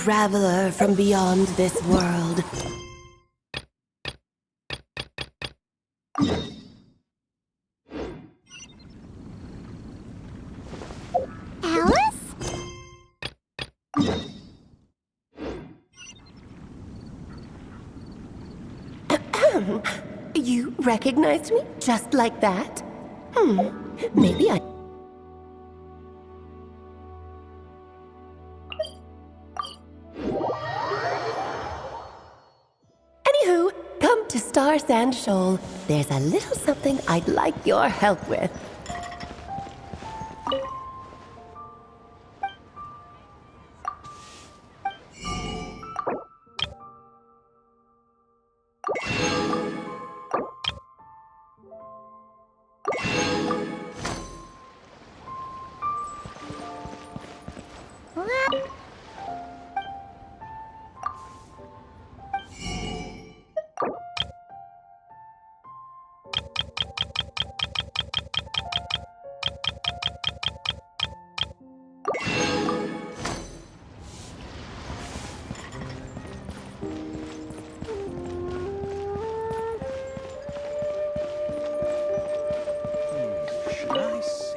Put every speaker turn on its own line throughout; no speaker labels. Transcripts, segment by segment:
traveler from beyond this world.
Alice?
You recognized me just like that? Maybe I... Anywho, come to Star Sand Shoal. There's a little something I'd like your help with.
What?
Should I save?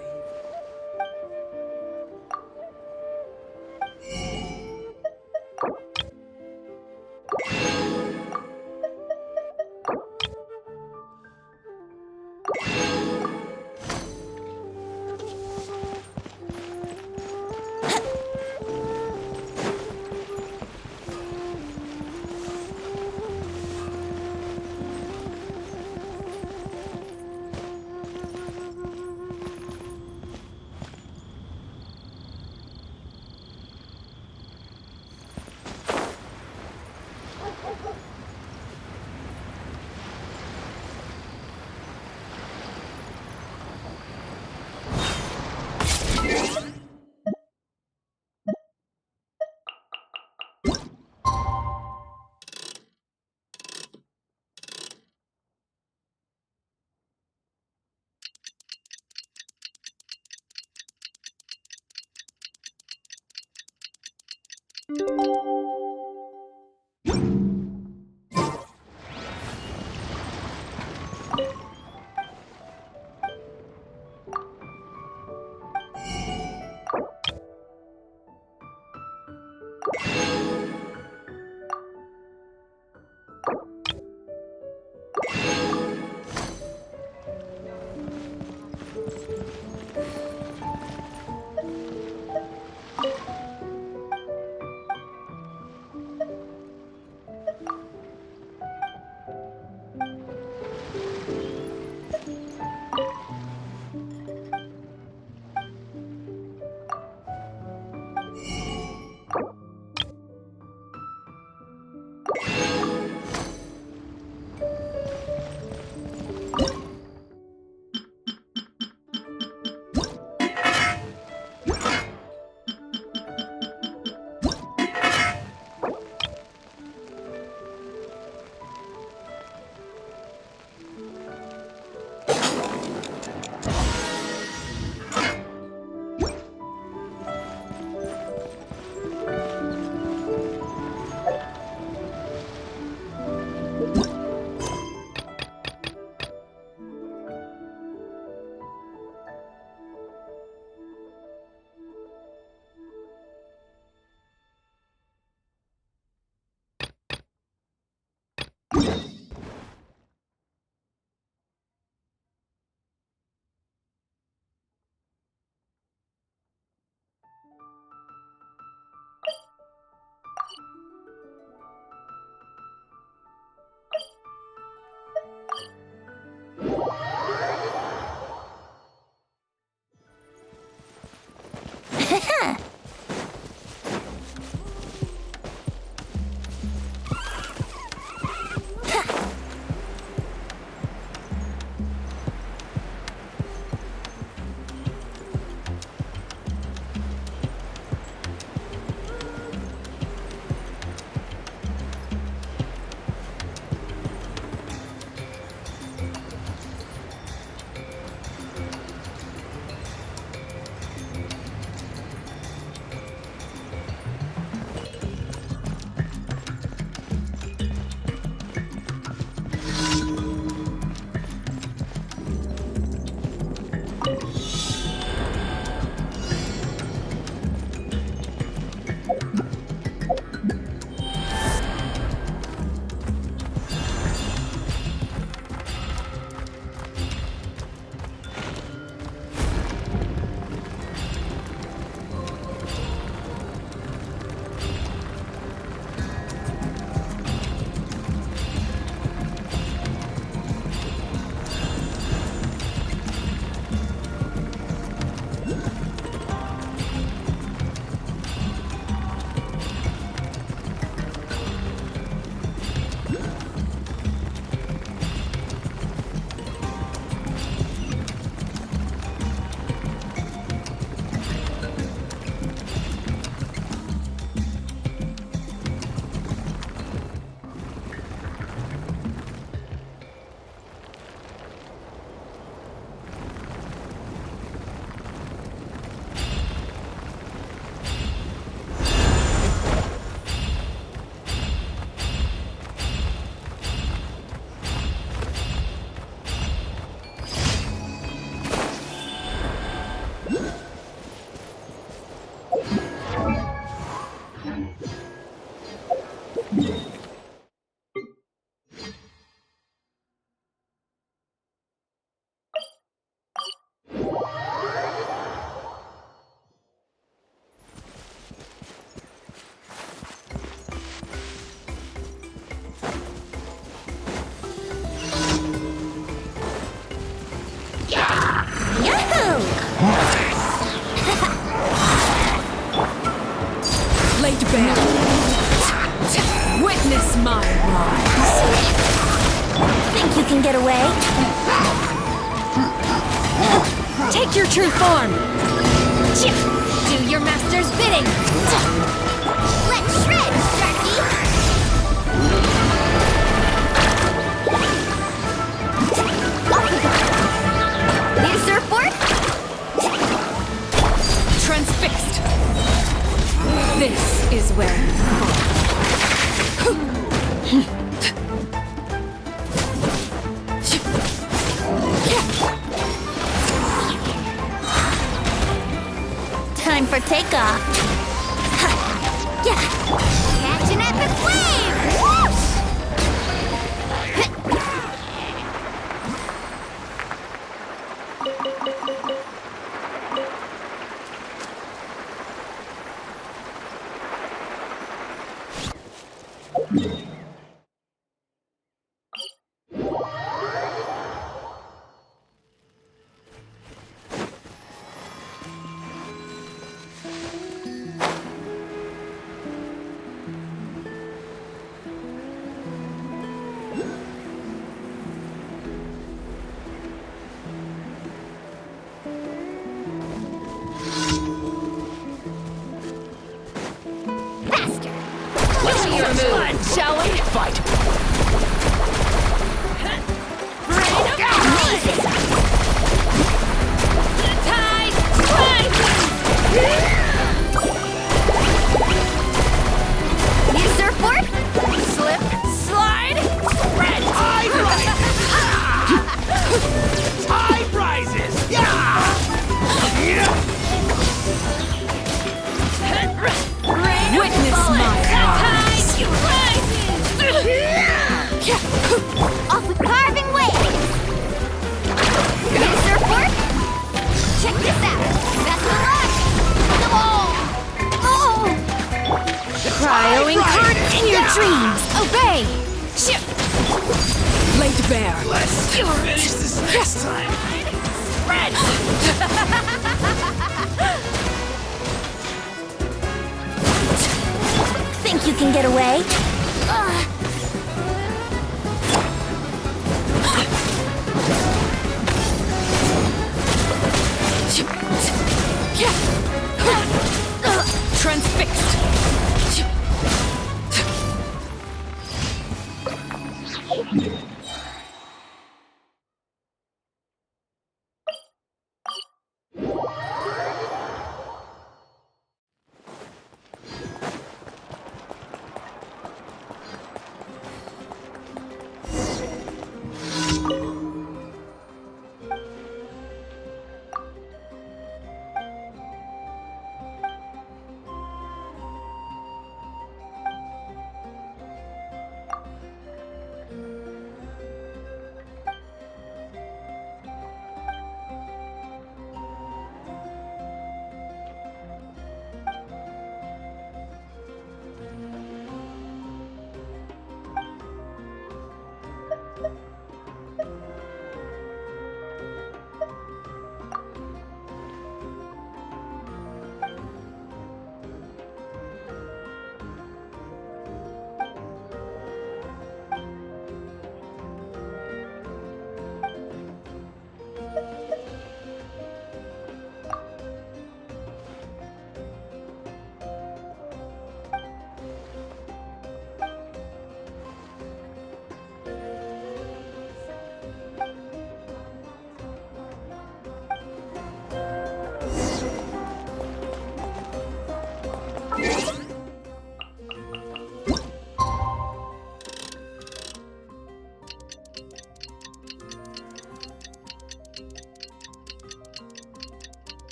get away? Take your true form! Do your master's bidding! Let's shred, Sharky! Need a surfboard?
Transfixed. This is where you
Time for takeoff. Catch an epic wave! Whoosh!
let's see your move, shall we?
Fight!
Amazing! The tide rises!
Need a surfboard?
Slip, slide, spread!
Tide rises! Tide rises! Yeah!
Witness my
Tide off with carving waves! Need a surfboard? Check this out! Best of luck!
cryo incarnate in your dreams! Obey! Laid bare!
Let's finish this next time!
Spread!
Think you can get away?
Transfixed!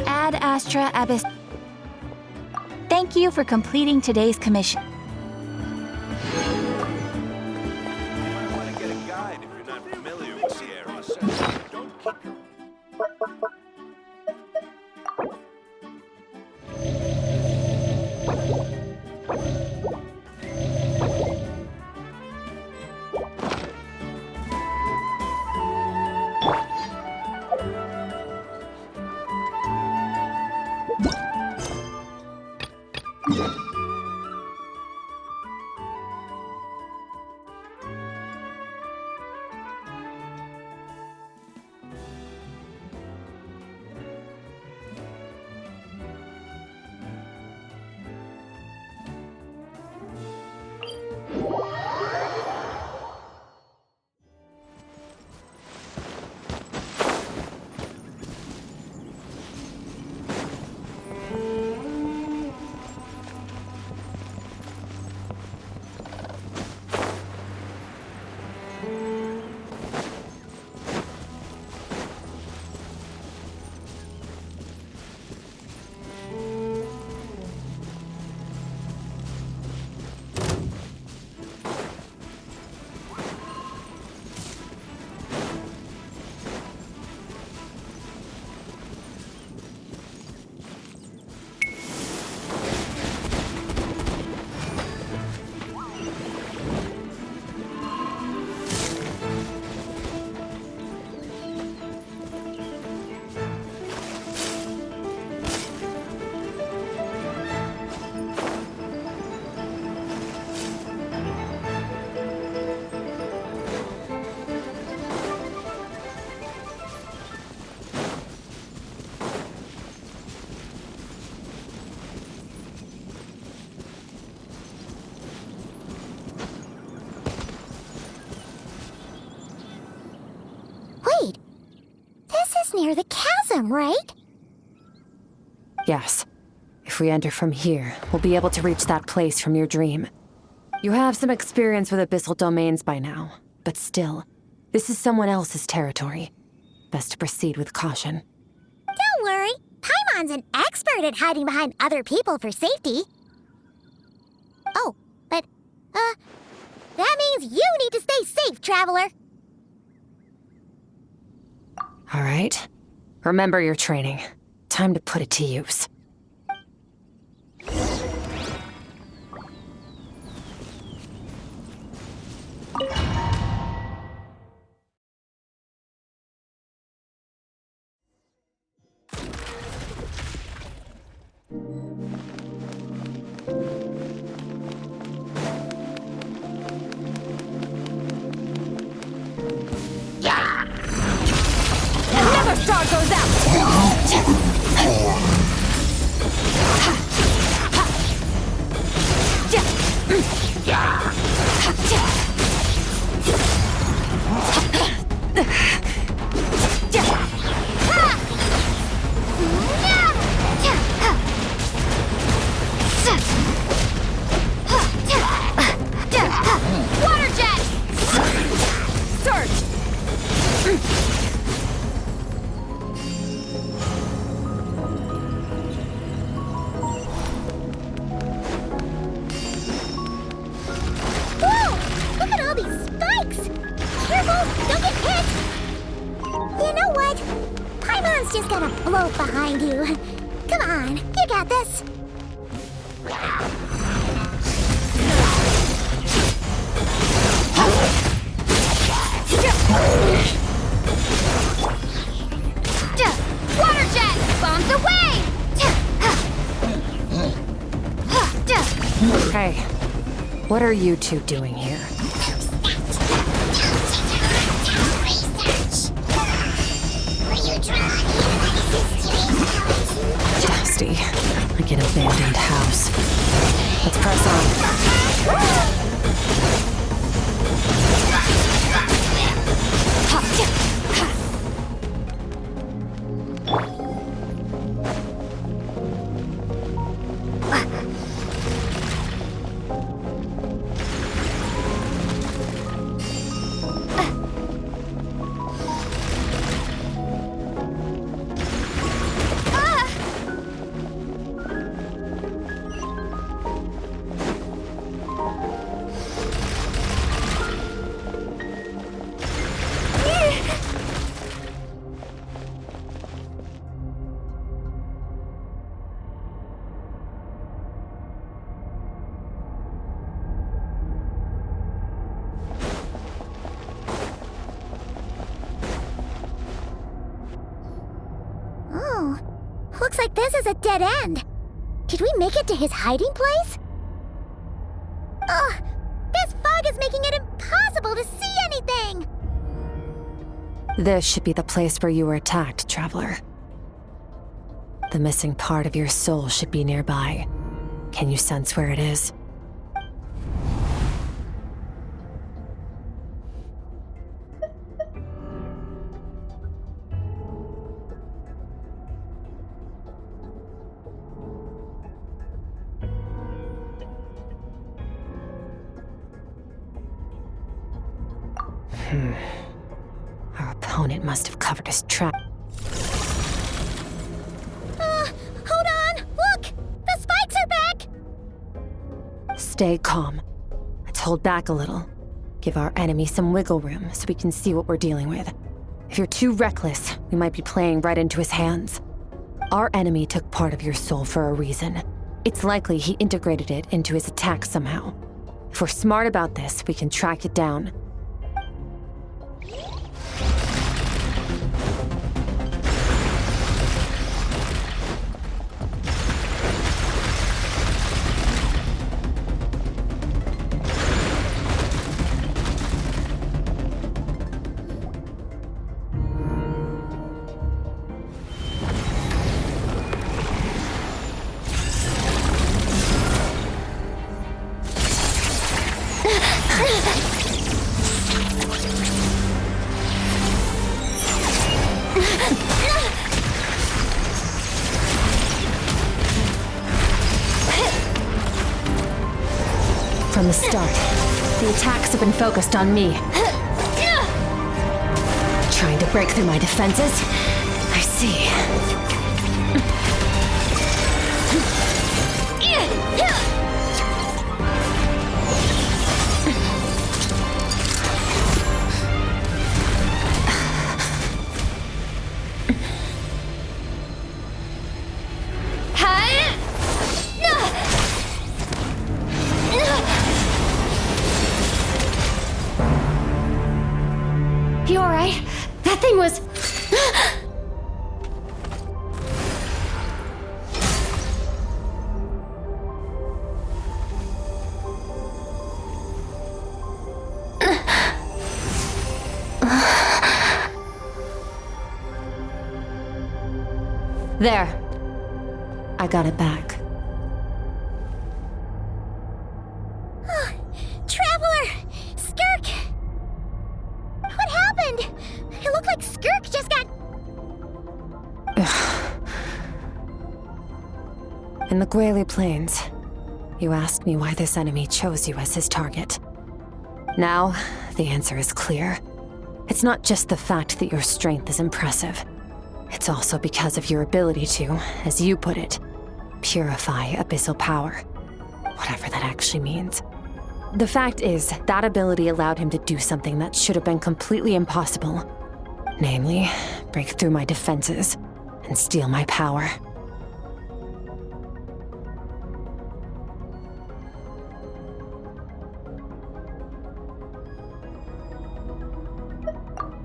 Ad Astra Abyss. Thank you for completing today's commission.
You want to get a guide if you're not familiar with the area. So don't keep your
Wait, this is near the chasm, right?
Yes. If we enter from here, we'll be able to reach that place from your dream. You have some experience with abyssal domains by now, but still, this is someone else's territory. Best to proceed with caution.
Don't worry, Paimon's an expert at hiding behind other people for safety. Oh, but, that means you need to stay safe, traveler.
All right. Remember your training. Time to put it to use.
Never star goes out! Water jet! Surge! Whoa! Look at all these spikes! Careful! Don't get hit! You know what? Paimon's just gonna float behind you. Come on, you got this. Water jet! Bombs away!
Hey, what are you two doing here? Dusty, like an abandoned house. Let's press on.
like this is a dead end. Did we make it to his hiding place? Ugh! This fog is making it impossible to see anything!
This should be the place where you were attacked, Traveler. The missing part of your soul should be nearby. Can you sense where it is? Our opponent must have covered his track.
Hold on! Look! The spikes are back!
Stay calm. Let's hold back a little. Give our enemy some wiggle room so we can see what we're dealing with. If you're too reckless, we might be playing right into his hands. Our enemy took part of your soul for a reason. It's likely he integrated it into his attack somehow. If we're smart about this, we can track it down. From the start, the attacks have been focused on me. Trying to break through my defenses? I see.
You alright? That thing was...
There. I got it back.
Traveler! Skirk! What happened? It looked like Skirk just got...
In the Guili Plains, you asked me why this enemy chose you as his target. Now, the answer is clear. It's not just the fact that your strength is impressive. It's also because of your ability to, as you put it, purify abyssal power. Whatever that actually means. The fact is, that ability allowed him to do something that should have been completely impossible. Namely, break through my defenses and steal my power.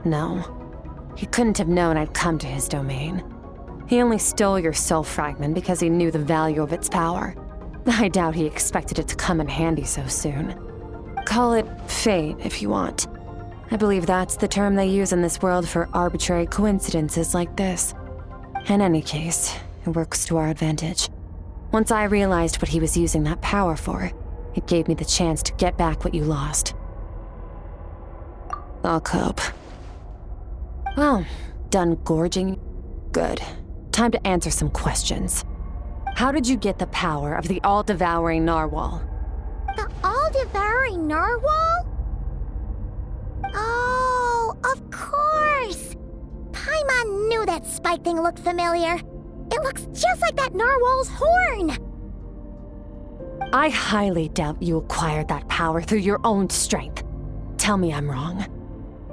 No. He couldn't have known I'd come to his domain. He only stole your soul fragment because he knew the value of its power. I doubt he expected it to come in handy so soon. Call it fate, if you want. I believe that's the term they use in this world for arbitrary coincidences like this. In any case, it works to our advantage. Once I realized what he was using that power for, it gave me the chance to get back what you lost. I'll cope. Well, done gorging? Good. Time to answer some questions. How did you get the power of the all-devouring narwhal?
The all-devouring narwhal? Oh, of course! Paimon knew that spike thing looked familiar. It looks just like that narwhal's horn!
I highly doubt you acquired that power through your own strength. Tell me I'm wrong.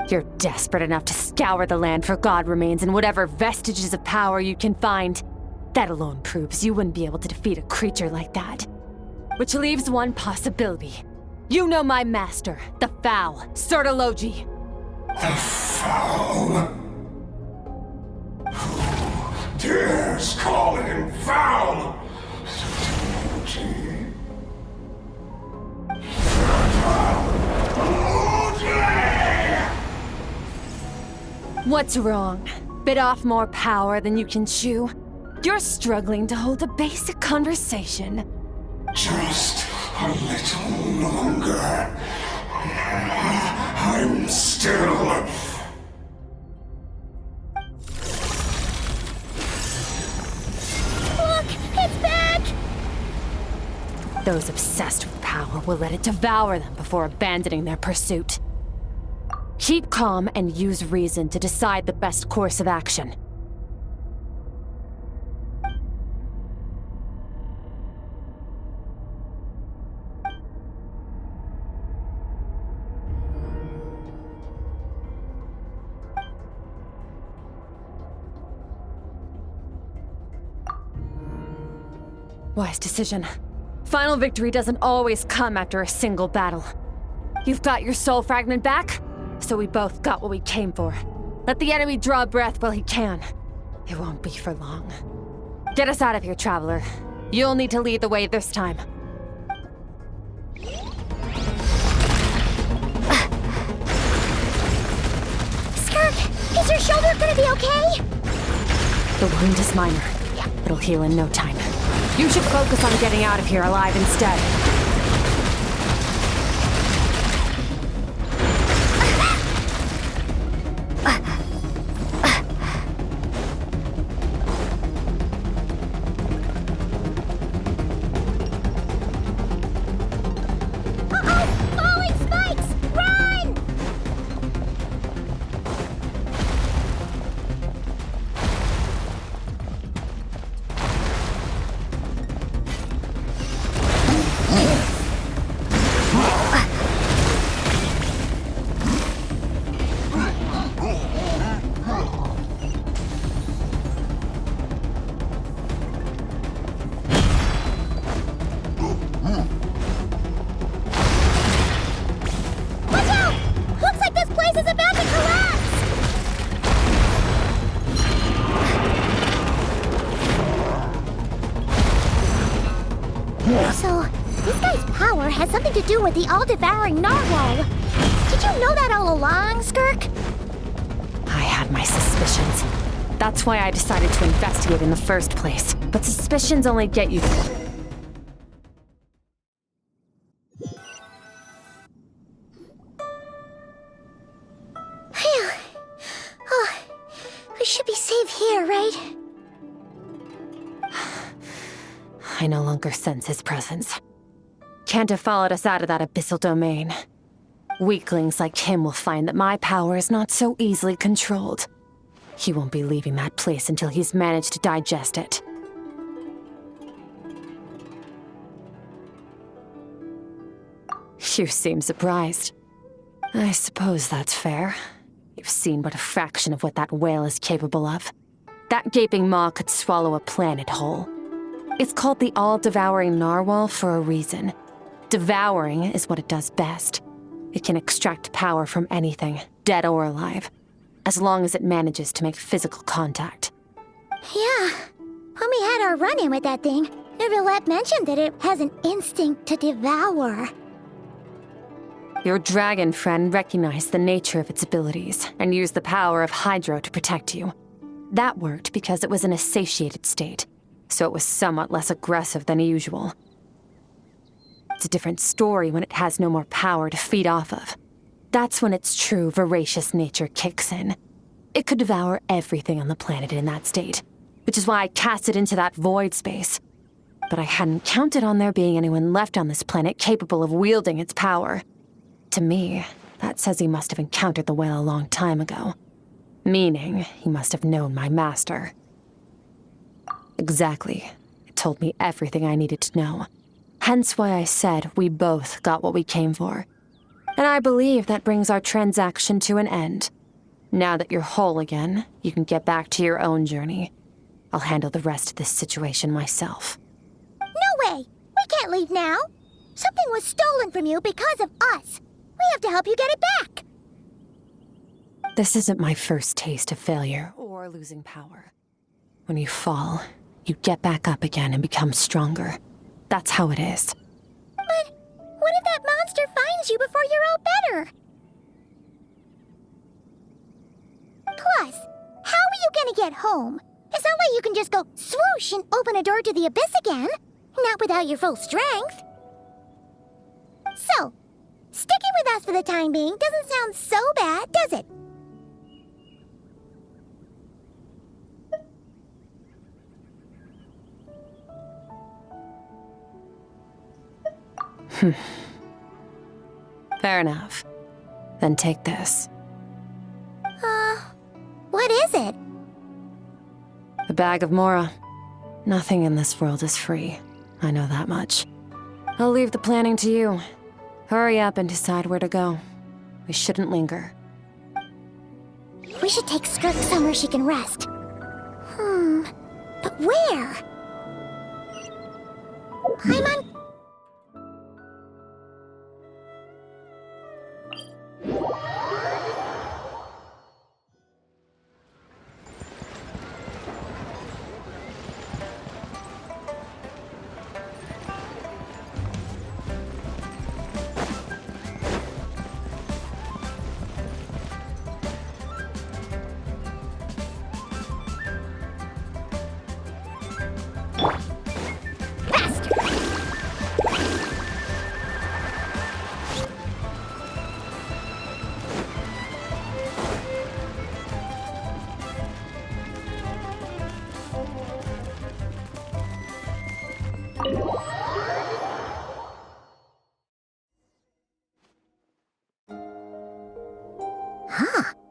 You're desperate enough to scour the land for god remains and whatever vestiges of power you can find. That alone proves you wouldn't be able to defeat a creature like that. Which leaves one possibility. You know my master, the Foul, Sertologi.
The Foul? Who dares call him foul?
What's wrong? Bit off more power than you can chew? You're struggling to hold a basic conversation.
Just a little longer. I'm still...
Look, it's back!
Those obsessed with power will let it devour them before abandoning their pursuit. Keep calm and use reason to decide the best course of action. Wise decision. Final victory doesn't always come after a single battle. You've got your soul fragment back, so we both got what we came for. Let the enemy draw breath while he can. It won't be for long. Get us out of here, Traveler. You'll need to lead the way this time.
Skirk, is your shoulder gonna be okay?
The wound is minor. It'll heal in no time. You should focus on getting out of here alive instead.
Falling spikes! Run! Watch out! Looks like this place is about to collapse! So, this guy's power has something to do with the all-devouring narwhal. Did you know that all along, Skirk?
I had my suspicions. That's why I decided to investigate in the first place. But suspicions only get you...
Phew. Oh, we should be safe here, right?
I no longer sense his presence. Can't have followed us out of that abyssal domain. Weaklings like him will find that my power is not so easily controlled. He won't be leaving that place until he's managed to digest it. You seem surprised. I suppose that's fair. You've seen but a fraction of what that whale is capable of. That gaping maw could swallow a planet whole. It's called the all-devouring narwhal for a reason. Devouring is what it does best. It can extract power from anything, dead or alive, as long as it manages to make physical contact.
Yeah. When we had our run-in with that thing, Irvilette mentioned that it has an instinct to devour.
Your dragon friend recognized the nature of its abilities and used the power of Hydro to protect you. That worked because it was in a satiated state, so it was somewhat less aggressive than usual. It's a different story when it has no more power to feed off of. That's when its true voracious nature kicks in. It could devour everything on the planet in that state, which is why I cast it into that void space. But I hadn't counted on there being anyone left on this planet capable of wielding its power. To me, that says he must have encountered the whale a long time ago. Meaning, he must have known my master. Exactly. It told me everything I needed to know. Hence why I said we both got what we came for. And I believe that brings our transaction to an end. Now that you're whole again, you can get back to your own journey. I'll handle the rest of this situation myself.
No way! We can't leave now! Something was stolen from you because of us! We have to help you get it back!
This isn't my first taste of failure or losing power. When you fall, you get back up again and become stronger. That's how it is.
But what if that monster finds you before you're all better? Plus, how are you gonna get home? It's not like you can just go swoosh and open a door to the abyss again. Not without your full strength. So, sticking with us for the time being doesn't sound so bad, does it?
Fair enough. Then take this.
What is it?
A bag of Mora. Nothing in this world is free. I know that much. I'll leave the planning to you. Hurry up and decide where to go. We shouldn't linger.
We should take Skirk somewhere she can rest. But where? Paimon?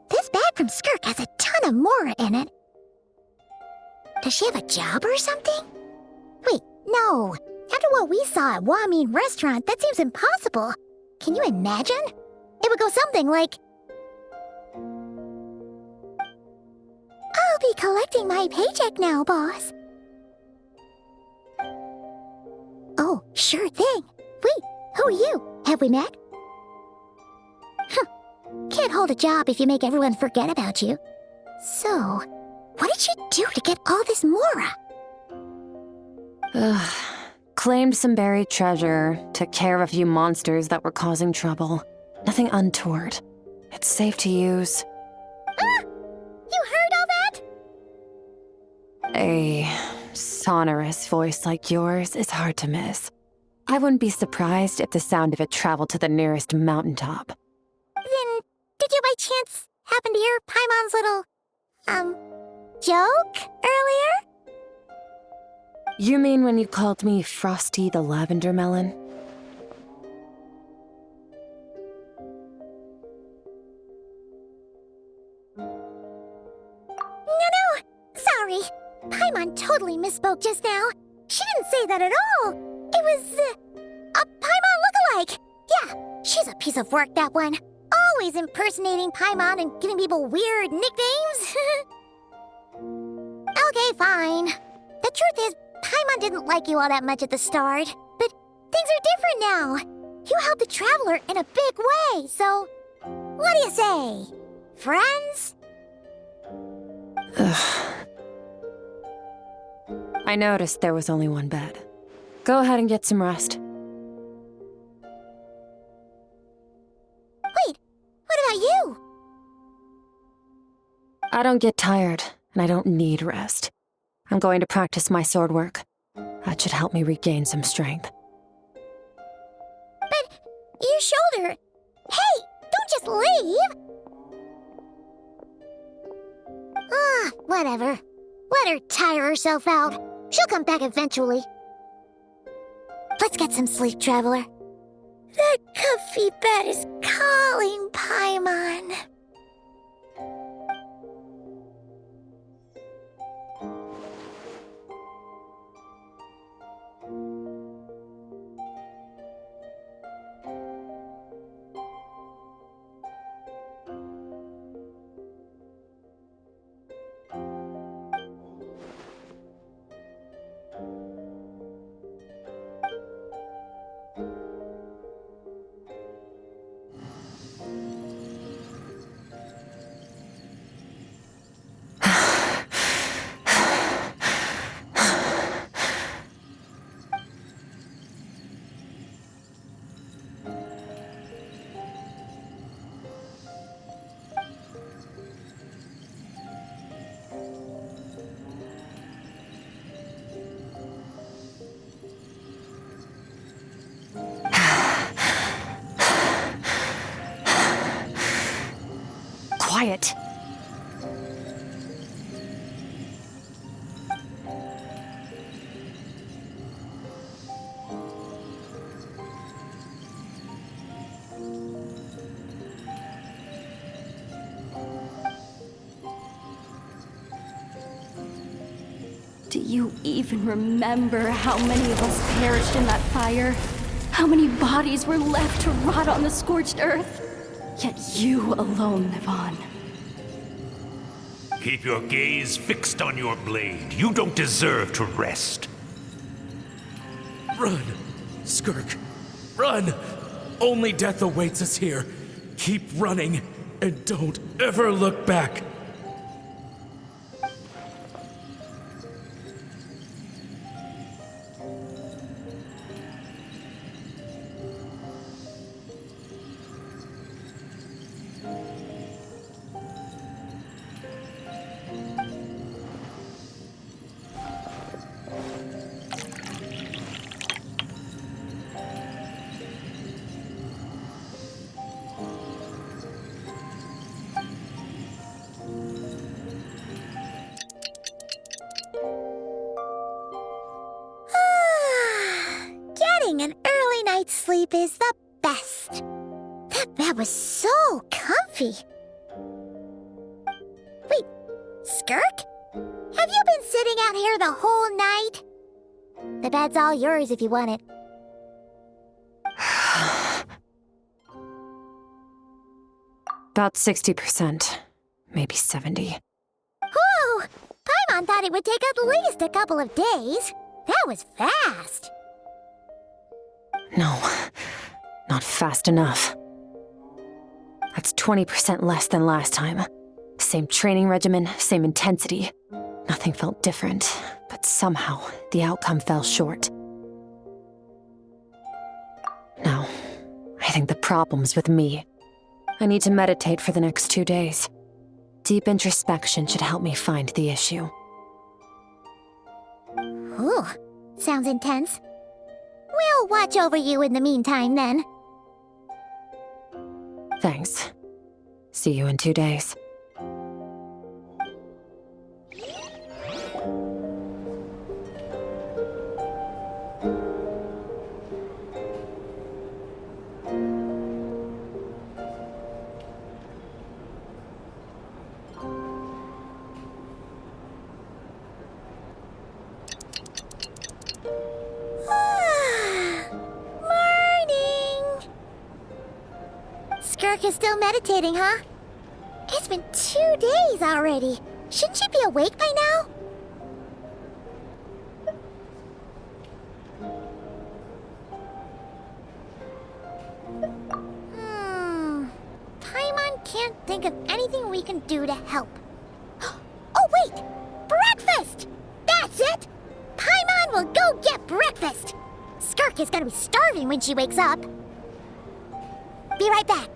This bag from Skirk has a ton of Mora in it. Does she have a job or something? Wait, no. After what we saw at Wamin Restaurant, that seems impossible. Can you imagine? It would go something like... I'll be collecting my paycheck now, boss. Oh, sure thing. Wait, who are you? Have we met? Can't hold a job if you make everyone forget about you. So, what did she do to get all this Mora?
Claimed some buried treasure, took care of a few monsters that were causing trouble. Nothing untoward. It's safe to use.
Ah! You heard all that?
A sonorous voice like yours is hard to miss. I wouldn't be surprised if the sound of it traveled to the nearest mountaintop.
Then, did you by chance happen to hear Paimon's little, joke earlier?
You mean when you called me Frosty the Lavender Melon?
No, sorry. Paimon totally misspoke just now. She didn't say that at all. It was, a Paimon lookalike. Yeah, she's a piece of work, that one. Always impersonating Paimon and giving people weird nicknames. Okay, fine. The truth is, Paimon didn't like you all that much at the start. But things are different now. You helped the Traveler in a big way, so... What do you say? Friends?
Ugh. I noticed there was only one bed. Go ahead and get some rest.
Wait, what about you?
I don't get tired, and I don't need rest. I'm going to practice my sword work. That should help me regain some strength.
But your shoulder... Hey, don't just leave! Whatever. Let her tire herself out. She'll come back eventually. Let's get some sleep, Traveler. That comfy bed is calling, Paimon.
quiet.
Do you even remember how many of us perished in that fire? How many bodies were left to rot on the scorched earth? Yet you alone live on.
Keep your gaze fixed on your blade. You don't deserve to rest.
Run, Skirk. Run! Only death awaits us here. Keep running, and don't ever look back.
Getting an early night's sleep is the best. That bed was so comfy. Wait, Skirk? Have you been sitting out here the whole night? The bed's all yours if you want it.
About 60%, maybe 70.
Whew! Paimon thought it would take at least a couple of days. That was fast.
No, not fast enough. That's 20% less than last time. Same training regimen, same intensity. Nothing felt different, but somehow the outcome fell short. No, I think the problem's with me. I need to meditate for the next 2 days. Deep introspection should help me find the issue.
Ooh, sounds intense. We'll watch over you in the meantime, then.
Thanks. See you in 2 days.
Morning! Skirk is still meditating, huh? It's been 2 days already. Shouldn't she be awake by now? Paimon can't think of anything we can do to help. Oh, wait! Breakfast! That's it! Paimon will go get breakfast! Skirk is gonna be starving when she wakes up. Be right back.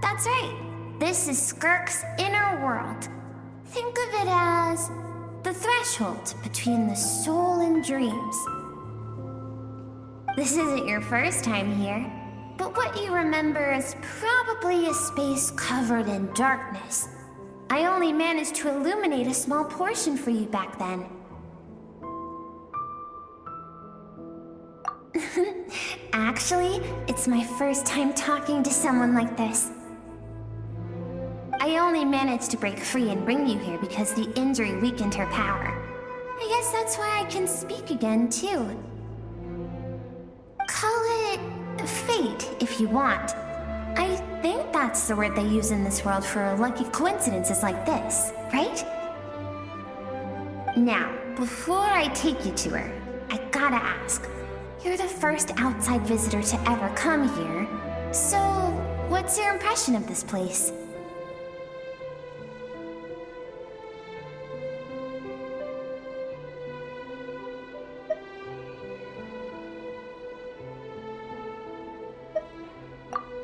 That's right. This is Skirk's inner world. Think of it as the threshold between the soul and dreams. This isn't your first time here, but what you remember is probably a space covered in darkness. I only managed to illuminate a small portion for you back then. Actually, it's my first time talking to someone like this. I only managed to break free and bring you here because the injury weakened her power. I guess that's why I can speak again, too. Call it fate, if you want. I think that's the word they use in this world for lucky coincidences like this, right? Now, before I take you to her, I gotta ask. You're the first outside visitor to ever come here, so what's your impression of this place?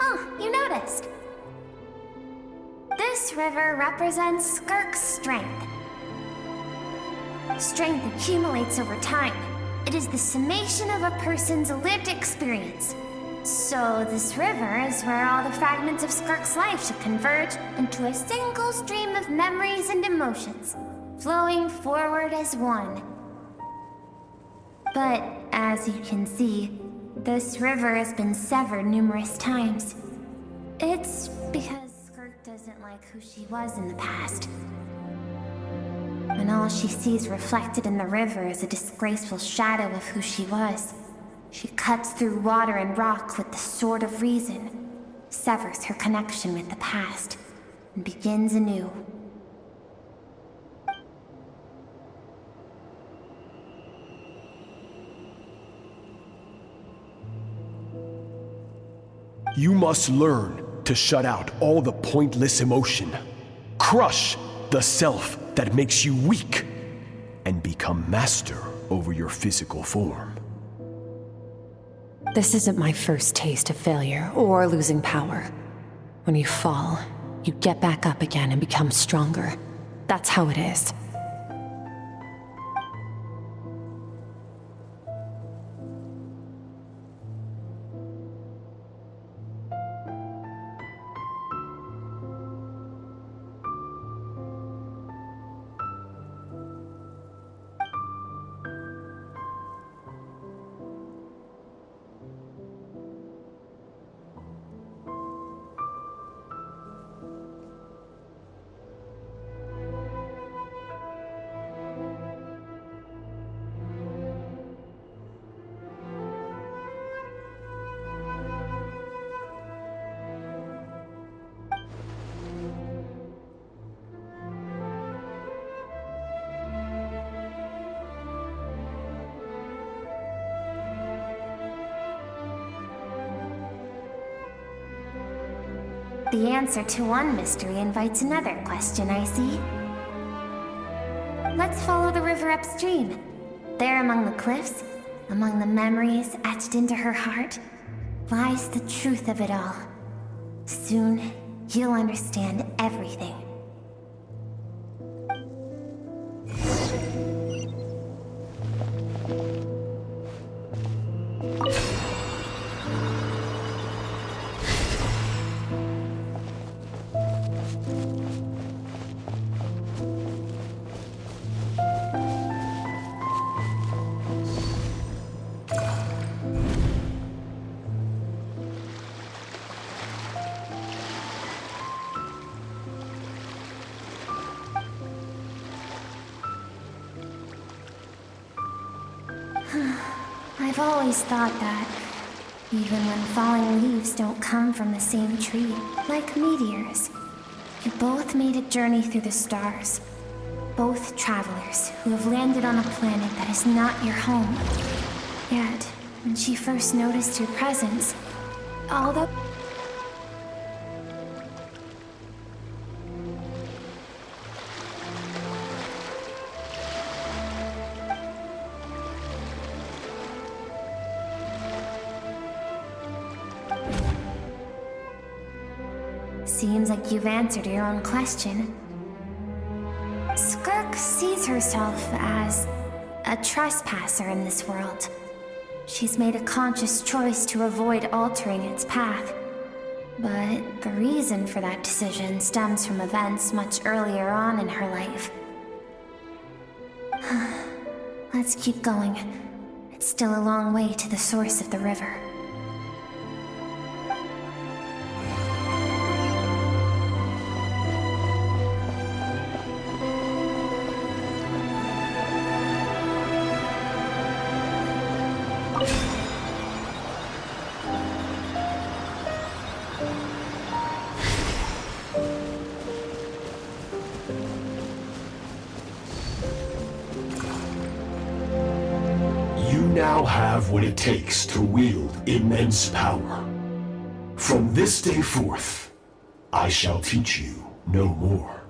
Oh, you noticed. This river represents Skirk's strength. Strength accumulates over time. It is the summation of a person's lived experience. So this river is where all the fragments of Skirk's life should converge into a single stream of memories and emotions, flowing forward as one. But as you can see, this river has been severed numerous times. It's because Skirk doesn't like who she was in the past. And all she sees reflected in the river is a disgraceful shadow of who she was. She cuts through water and rock with the sword of reason, severs her connection with the past, and begins anew.
You must learn to shut out all the pointless emotion. Crush the self that makes you weak, and become master over your physical form.
This isn't my first taste of failure or losing power. When you fall, you get back up again and become stronger. That's how it is.
The answer to one mystery invites another question, I see. Let's follow the river upstream. There among the cliffs, among the memories etched into her heart, lies the truth of it all. Soon, you'll understand everything. I've always thought that, even when falling leaves don't come from the same tree, like meteors, you both made a journey through the stars. Both travelers who have landed on a planet that is not your home. Yet, when she first noticed your presence, although seems like you've answered your own question. Skirk sees herself as a trespasser in this world. She's made a conscious choice to avoid altering its path. But the reason for that decision stems from events much earlier on in her life. Let's keep going. It's still a long way to the source of the river.
now have what it takes to wield immense power. From this day forth, I shall teach you no more.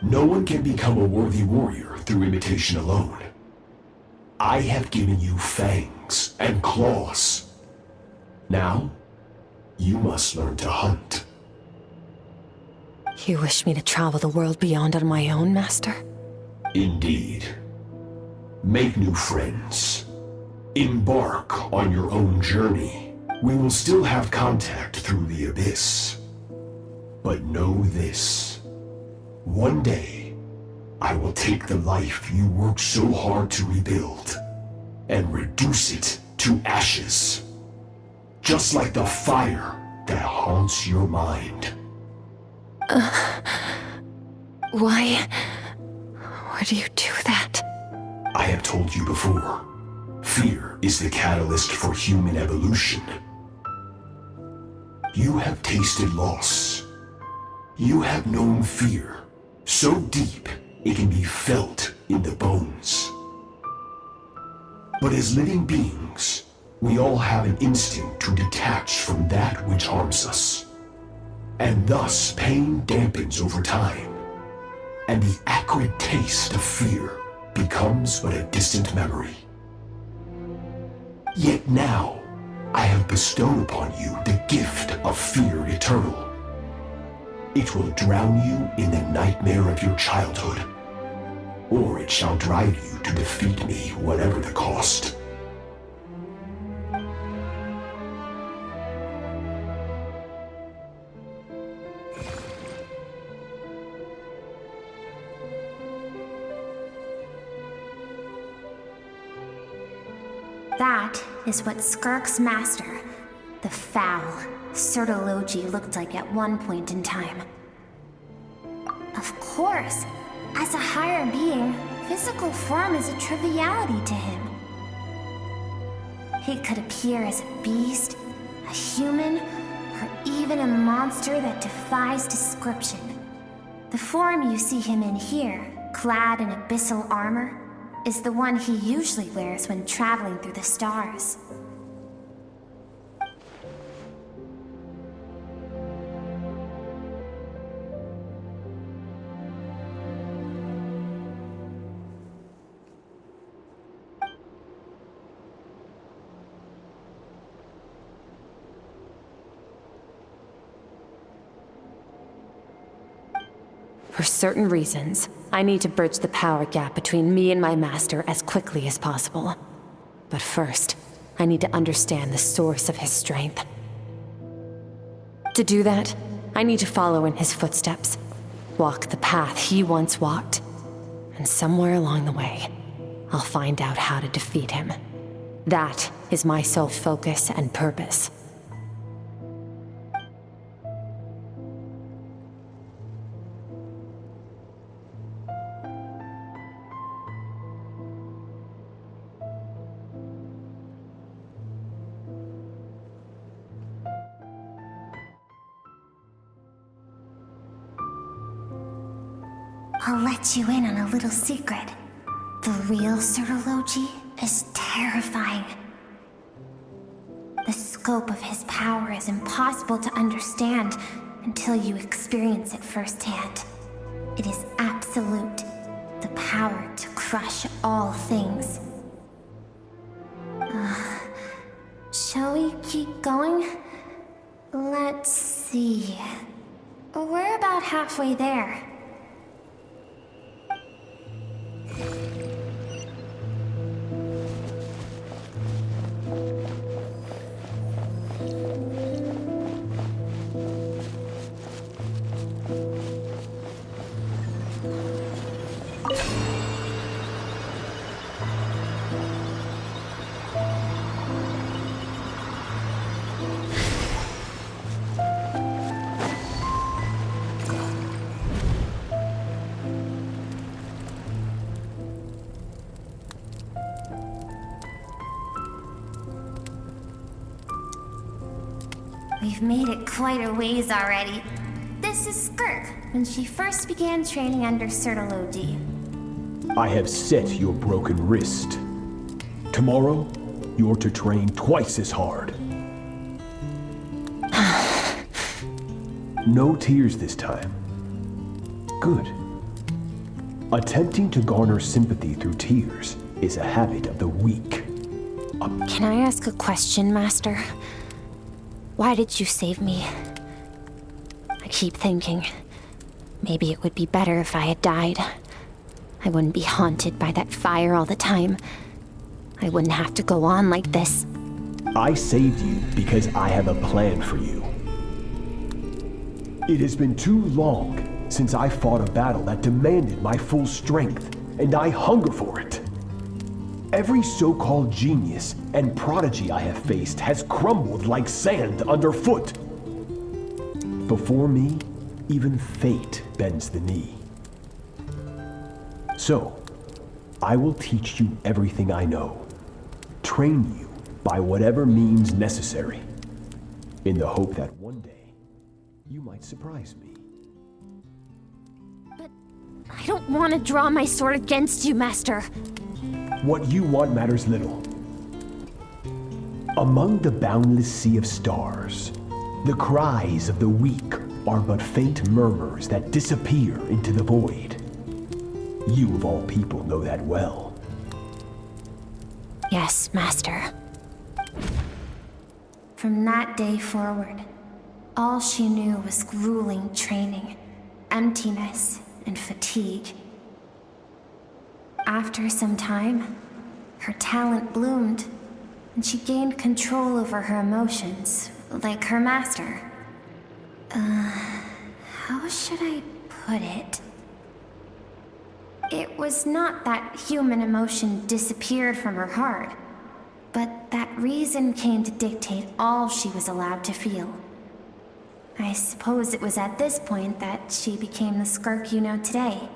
No one can become a worthy warrior through imitation alone. I have given you fangs and claws. Now, you must learn to hunt.
You wish me to travel the world beyond on my own, Master?
Indeed. Make new friends. Embark on your own journey. We will still have contact through the abyss. But know this. One day, I will take the life you worked so hard to rebuild and reduce it to ashes. Just like the fire that haunts your mind.
Why do you do that?
I have told you before, fear is the catalyst for human evolution. You have tasted loss. You have known fear, so deep it can be felt in the bones. But as living beings, we all have an instinct to detach from that which harms us. And thus pain dampens over time, and the acrid taste of fear becomes but a distant memory. Yet now, I have bestowed upon you the gift of fear eternal. It will drown you in the nightmare of your childhood, or it shall drive you to defeat me, whatever the cost.
That is what Skirk's master, the foul Sertologi, looked like at one point in time. Of course, as a higher being, physical form is a triviality to him. He could appear as a beast, a human, or even a monster that defies description. The form you see him in here, clad in abyssal armor, is the one he usually wears when traveling through the stars.
For certain reasons, I need to bridge the power gap between me and my master as quickly as possible. But first, I need to understand the source of his strength. To do that, I need to follow in his footsteps, walk the path he once walked, and somewhere along the way, I'll find out how to defeat him. That is my sole focus and purpose.
I'll let you in on a little secret. The real Sertologi is terrifying. The scope of his power is impossible to understand until you experience it firsthand. It is absolute, the power to crush all things. Shall we keep going? Let's see. We're about halfway there. We've made it quite a ways already. This is Skirk, when she first began training under Sertologi.
I have set your broken wrist. Tomorrow, you're to train twice as hard. No tears this time. Good. Attempting to garner sympathy through tears is a habit of the weak.
Can I ask a question, Master? Why did you save me? I keep thinking, maybe it would be better if I had died. I wouldn't be haunted by that fire all the time. I wouldn't have to go on like this.
I saved you because I have a plan for you. It has been too long since I fought a battle that demanded my full strength, and I hunger for it. Every so-called genius and prodigy I have faced has crumbled like sand underfoot. Before me, even fate bends the knee. So, I will teach you everything I know, train you by whatever means necessary, in the hope that one day you might surprise me.
But I don't want to draw my sword against you, Master.
What you want matters little. Among the boundless sea of stars, the cries of the weak are but faint murmurs that disappear into the void. You of all people know that well.
Yes, Master. From that day forward, all she knew was grueling training, emptiness, and fatigue. After some time, her talent bloomed, and she gained control over her emotions, like her master. How should I put it? It was not that human emotion disappeared from her heart, but that reason came to dictate all she was allowed to feel. I suppose it was at this point that she became the Skirk you know today.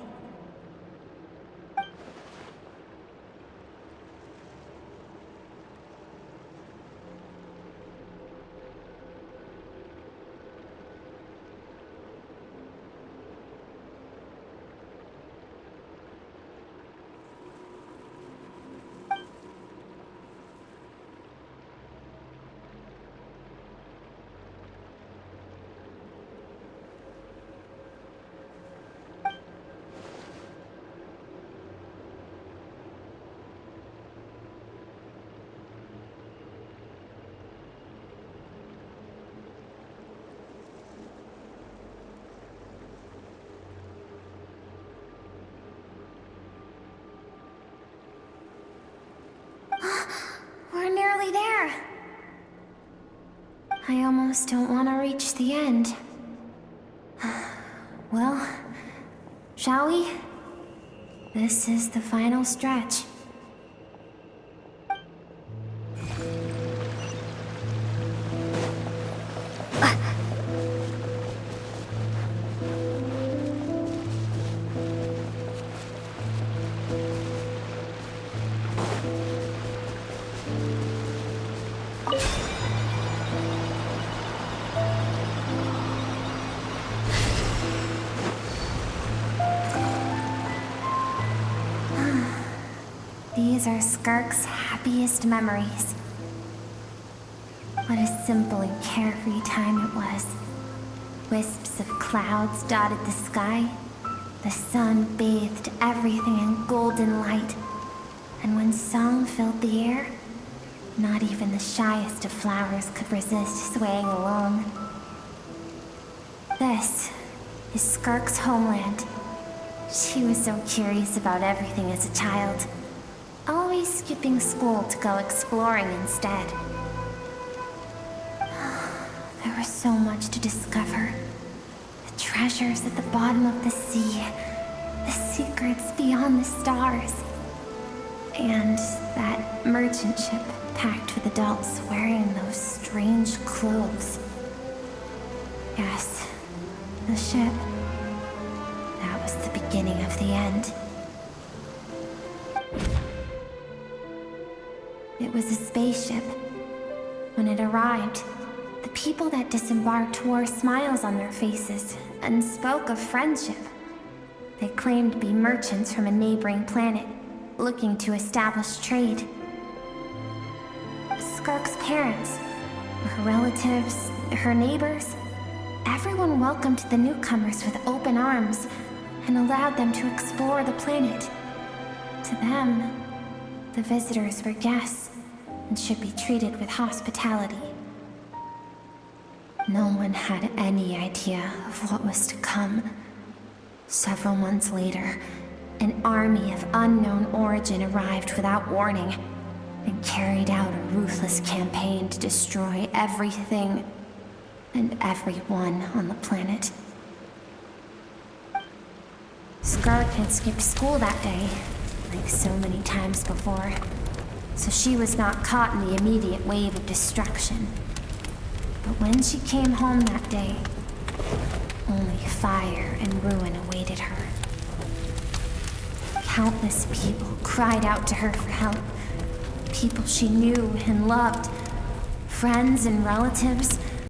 We're nearly there. I almost don't want to reach the end. Well, shall we? This is the final stretch. These are Skirk's happiest memories. What a simple and carefree time it was. Wisps of clouds dotted the sky. The sun bathed everything in golden light. And when song filled the air, not even the shyest of flowers could resist swaying along. This is Skirk's homeland. She was so curious about everything as a child, always skipping school to go exploring instead. There was so much to discover. The treasures at the bottom of the sea, the secrets beyond the stars, and that merchant ship packed with adults wearing those strange clothes. Yes, the ship. That was the beginning of the end. It was a spaceship. When it arrived, the people that disembarked wore smiles on their faces and spoke of friendship. They claimed to be merchants from a neighboring planet, looking to establish trade. Skirk's parents, her relatives, her neighbors. Everyone welcomed the newcomers with open arms and allowed them to explore the planet. To them, the visitors were guests and should be treated with hospitality. No one had any idea of what was to come. Several months later, an army of unknown origin arrived without warning and carried out a ruthless campaign to destroy everything and everyone on the planet. Skirk had skipped school that day, like so many times before, so she was not caught in the immediate wave of destruction. But when she came home that day, only fire and ruin awaited her. Countless people cried out to her for help. People she knew and loved. Friends and relatives.